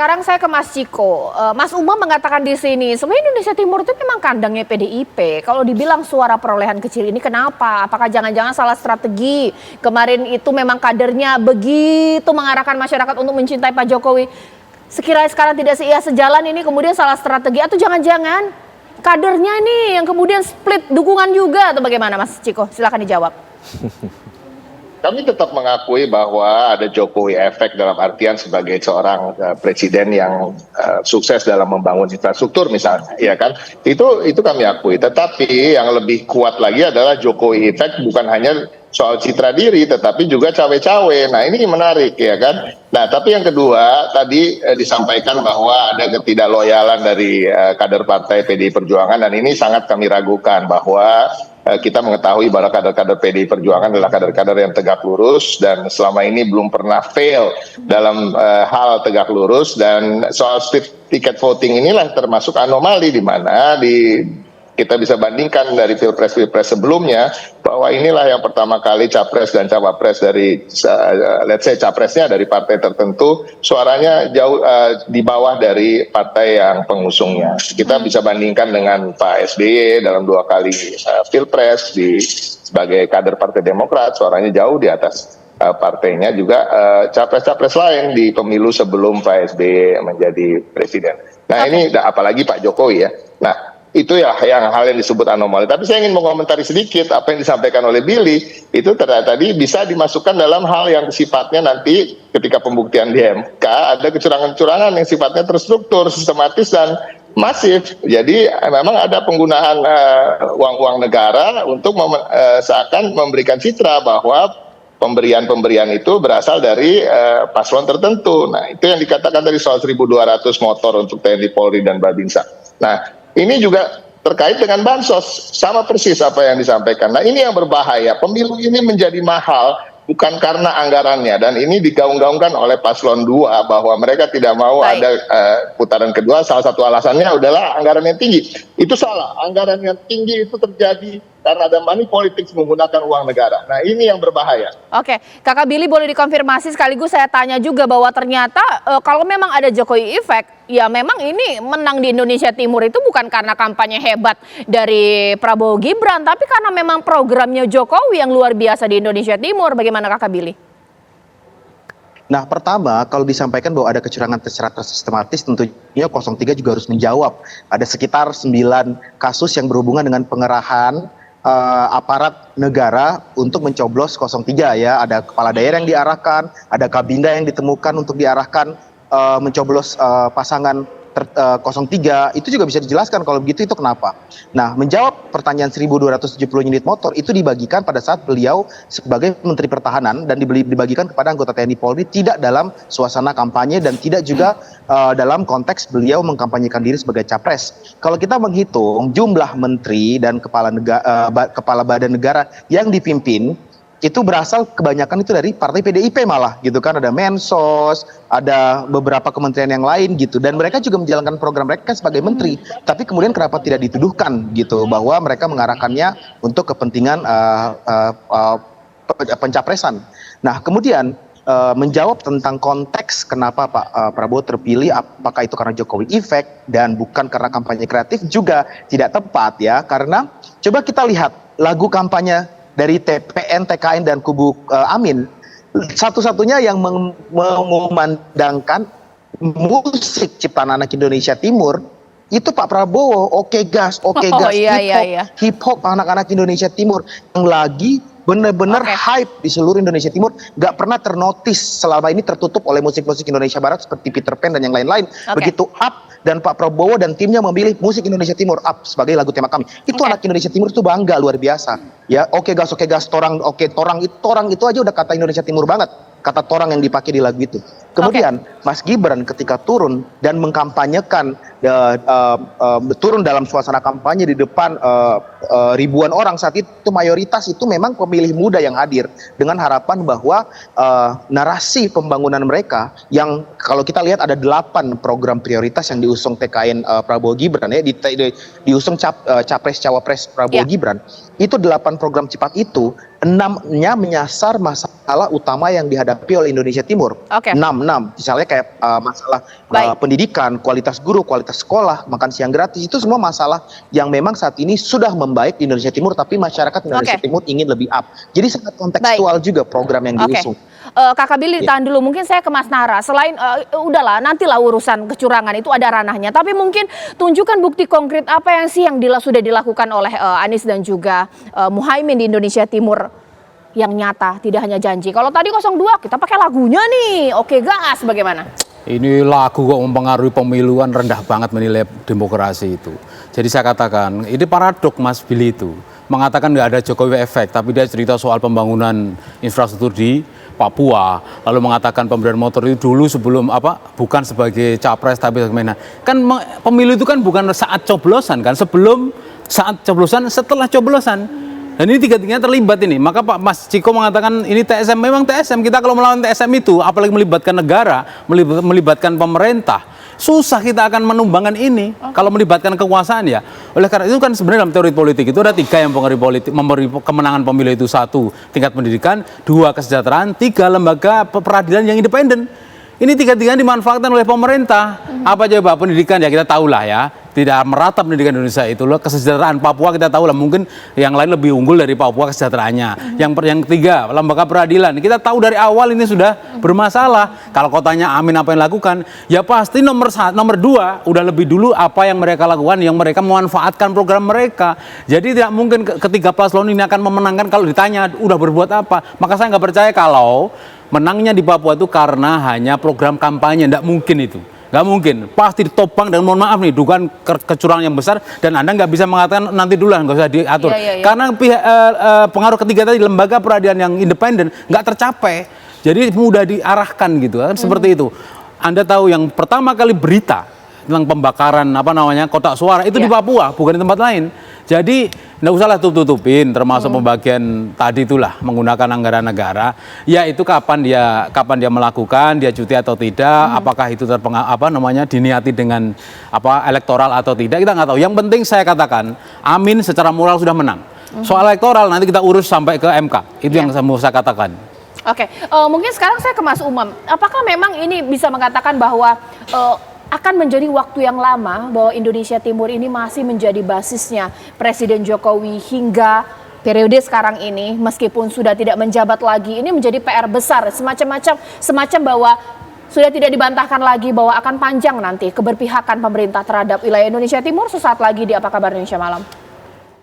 sekarang saya ke Mas Ciko. Mas Umam mengatakan di sini, sebenarnya Indonesia Timur itu memang kandangnya PDIP. Kalau dibilang suara perolehan kecil ini kenapa? Apakah jangan-jangan salah strategi? Kemarin itu memang kadernya begitu mengarahkan masyarakat untuk mencintai Pak Jokowi. Sekiranya sekarang tidak sejalan ini kemudian salah strategi, atau jangan-jangan kadernya ini yang kemudian split dukungan juga, atau bagaimana Mas Ciko? Silakan dijawab. Kami tetap mengakui bahwa ada Jokowi efek dalam artian sebagai seorang presiden yang sukses dalam membangun infrastruktur misalnya, ya kan? Itu kami akui. Tetapi yang lebih kuat lagi adalah Jokowi efek bukan hanya soal citra diri, tetapi juga cawe-cawe. Nah ini menarik, ya kan? Nah tapi yang kedua tadi disampaikan bahwa ada ketidakloyalan dari kader partai PDI Perjuangan, dan ini sangat kami ragukan bahwa kita mengetahui bahwa kader-kader PDI Perjuangan adalah kader-kader yang tegak lurus dan selama ini belum pernah fail dalam hal tegak lurus, dan soal split ticket voting inilah termasuk anomali di mana kita bisa bandingkan dari pilpres sebelumnya bahwa inilah yang pertama kali capres dan cawapres dari let's say capresnya dari partai tertentu suaranya jauh di bawah dari partai yang pengusungnya. Kita bisa bandingkan dengan Pak SBY dalam 2 kali pilpres sebagai kader Partai Demokrat, suaranya jauh di atas partainya juga capres-capres lain di pemilu sebelum Pak SBY menjadi presiden. Nah ini apalagi Pak Jokowi ya. Nah itu ya yang hal yang disebut anomali. Tapi saya ingin mengomentari sedikit apa yang disampaikan oleh Billy. Itu tadi bisa dimasukkan dalam hal yang sifatnya nanti ketika pembuktian di MK ada kecurangan-kecurangan yang sifatnya terstruktur, sistematis dan masif. Jadi memang ada penggunaan uang-uang negara untuk seakan memberikan citra bahwa pemberian itu berasal dari paslon tertentu. Nah itu yang dikatakan tadi soal 1.200 motor untuk TNI, Polri dan Babinsa. Nah ini juga terkait dengan bansos, sama persis apa yang disampaikan. Nah ini yang berbahaya, pemilu ini menjadi mahal bukan karena anggarannya, dan ini digaung-gaungkan oleh paslon 2 bahwa mereka tidak mau ada putaran kedua. Salah satu alasannya adalah anggaran yang tinggi. Itu salah, anggaran yang tinggi itu terjadi karena ada money politics menggunakan uang negara. Nah ini yang berbahaya. Oke, Kakak Billy boleh dikonfirmasi sekaligus saya tanya juga bahwa ternyata kalau memang ada Jokowi effect, ya memang ini menang di Indonesia Timur itu bukan karena kampanye hebat dari Prabowo Gibran, tapi karena memang programnya Jokowi yang luar biasa di Indonesia Timur. Bagaimana Kakak Billy? Nah pertama, kalau disampaikan bahwa ada kecurangan secara sistematis, tentunya 03 juga harus menjawab. Ada sekitar 9 kasus yang berhubungan dengan pengerahan aparat negara untuk mencoblos 03 ya. Ada kepala daerah yang diarahkan, ada kabinda yang ditemukan untuk diarahkan mencoblos pasangan 03. Itu juga bisa dijelaskan kalau begitu itu kenapa. Nah menjawab pertanyaan 1.270 unit motor itu dibagikan pada saat beliau sebagai Menteri Pertahanan dan dibagikan kepada anggota TNI Polri, tidak dalam suasana kampanye dan tidak juga dalam konteks beliau mengkampanyekan diri sebagai capres. Kalau kita menghitung jumlah menteri dan kepala badan negara yang dipimpin, itu berasal kebanyakan itu dari partai PDIP malah gitu kan. Ada Mensos, ada beberapa kementerian yang lain gitu, dan mereka juga menjalankan program mereka sebagai menteri, tapi kemudian kenapa tidak dituduhkan gitu bahwa mereka mengarahkannya untuk kepentingan pencapresan. Nah kemudian menjawab tentang konteks kenapa Pak Prabowo terpilih, apakah itu karena Jokowi effect dan bukan karena kampanye kreatif, juga tidak tepat ya, karena coba kita lihat lagu kampanye dari TPN, TKN, dan kubu Amin, satu-satunya yang mengumandangkan musik ciptaan anak Indonesia Timur itu Pak Prabowo. Oke gas, hip hop anak-anak Indonesia Timur yang lagi benar-benar hype di seluruh Indonesia Timur, nggak pernah ternotis selama ini, tertutup oleh musik-musik Indonesia Barat seperti Peter Pan dan yang lain-lain. Begitu up dan Pak Prabowo dan timnya memilih musik Indonesia Timur up sebagai lagu tema kami, itu anak Indonesia Timur itu bangga luar biasa ya. Oke gas, torang, torang itu aja udah kata Indonesia Timur banget, kata torang yang dipakai di lagu itu. Kemudian Mas Gibran ketika turun dan mengkampanyekan, turun dalam suasana kampanye di depan ribuan orang saat itu, mayoritas itu memang pemilih muda yang hadir dengan harapan bahwa narasi pembangunan mereka yang kalau kita lihat ada 8 program prioritas yang diusung TKN Prabowo Gibran ya, diusung capres cawapres Prabowo Gibran, itu 8 program cepat itu 6-nya menyasar masalah utama yang dihadapi oleh Indonesia Timur. 6. Misalnya kayak paket, masalah Baik. pendidikan, kualitas guru, kualitas sekolah, makan siang gratis, itu semua masalah yang memang saat ini sudah membaik di Indonesia Timur, tapi masyarakat Indonesia Oke. Timur ingin lebih up. Jadi sangat kontekstual juga program yang Oke. diusung. Kakak Billy, tahan dulu. Mungkin saya ke Mas Nara. Selain, udahlah, nantilah urusan kecurangan itu ada ranahnya. Tapi mungkin tunjukkan bukti konkret apa yang sih yang sudah dilakukan oleh Anies dan juga Muhaimin di Indonesia Timur yang nyata, tidak hanya janji. Kalau tadi 02, kita pakai lagunya nih. Oke, gas, bagaimana? Ini lagu kok mempengaruhi pemiluan, rendah banget menilai demokrasi itu. Jadi saya katakan, ini paradok Mas Billy itu. Mengatakan nggak ada Jokowi efek, tapi dia cerita soal pembangunan infrastruktur di Papua, lalu mengatakan pemberian motor itu dulu sebelum bukan sebagai capres tapi bagaimana. Kan pemilu itu kan bukan saat coblosan kan, sebelum, saat coblosan, setelah coblosan. Dan ini tiga-tiganya terlibat ini. Maka Pak Mas Ciko mengatakan ini TSM, memang TSM. Kita kalau melawan TSM itu, apalagi melibatkan negara, melibatkan pemerintah, susah kita akan menumbangkan ini. Kalau melibatkan kekuasaan ya. Oleh karena itu kan sebenarnya dalam teori politik itu ada 3 yang memberi kemenangan pemilu itu. 1, tingkat pendidikan, 2, kesejahteraan, 3, lembaga peradilan yang independen. Ini tiga-tiganya dimanfaatkan oleh pemerintah. Apa coba pendidikan ya kita tahulah ya. Tidak merata pendidikan Indonesia itu loh. Kesejahteraan Papua kita tahu lah, mungkin yang lain lebih unggul dari Papua kesejahteraannya. Yang ketiga, lembaga peradilan. Kita tahu dari awal ini sudah bermasalah. Kalau kotanya Amin apa yang lakukan, ya pasti nomor 2 udah lebih dulu apa yang mereka lakukan, yang mereka memanfaatkan program mereka. Jadi tidak mungkin ketiga paslon ini akan memenangkan kalau ditanya udah berbuat apa. Maka saya nggak percaya kalau menangnya di Papua itu karena hanya program kampanye. Nggak mungkin itu. Nggak mungkin, pasti ditopang dan mohon maaf nih, dugaan kecurangan yang besar dan Anda nggak bisa mengatakan nanti dulu lah, nggak usah diatur. Karena pengaruh ketiga tadi, lembaga peradilan yang independen nggak tercapai, jadi mudah diarahkan gitu kan, seperti itu. Anda tahu yang pertama kali berita tentang pembakaran kotak suara itu di Papua, bukan di tempat lain. Jadi nggak usahlah tutup-tutupin, termasuk pembagian tadi itulah menggunakan anggaran negara. Ya itu kapan dia melakukan, dia cuti atau tidak, apakah itu diniati dengan elektoral atau tidak, kita nggak tahu. Yang penting saya katakan, Amin secara moral sudah menang. Soal elektoral nanti kita urus sampai ke MK. Itu yang mau saya katakan. Oke, mungkin sekarang saya ke Mas Umam. Apakah memang ini bisa mengatakan bahwa akan menjadi waktu yang lama bahwa Indonesia Timur ini masih menjadi basisnya Presiden Jokowi hingga periode sekarang ini, meskipun sudah tidak menjabat lagi, ini menjadi PR besar, semacam bahwa sudah tidak dibantahkan lagi bahwa akan panjang nanti keberpihakan pemerintah terhadap wilayah Indonesia Timur. Sesaat lagi di Apa Kabar Indonesia Malam.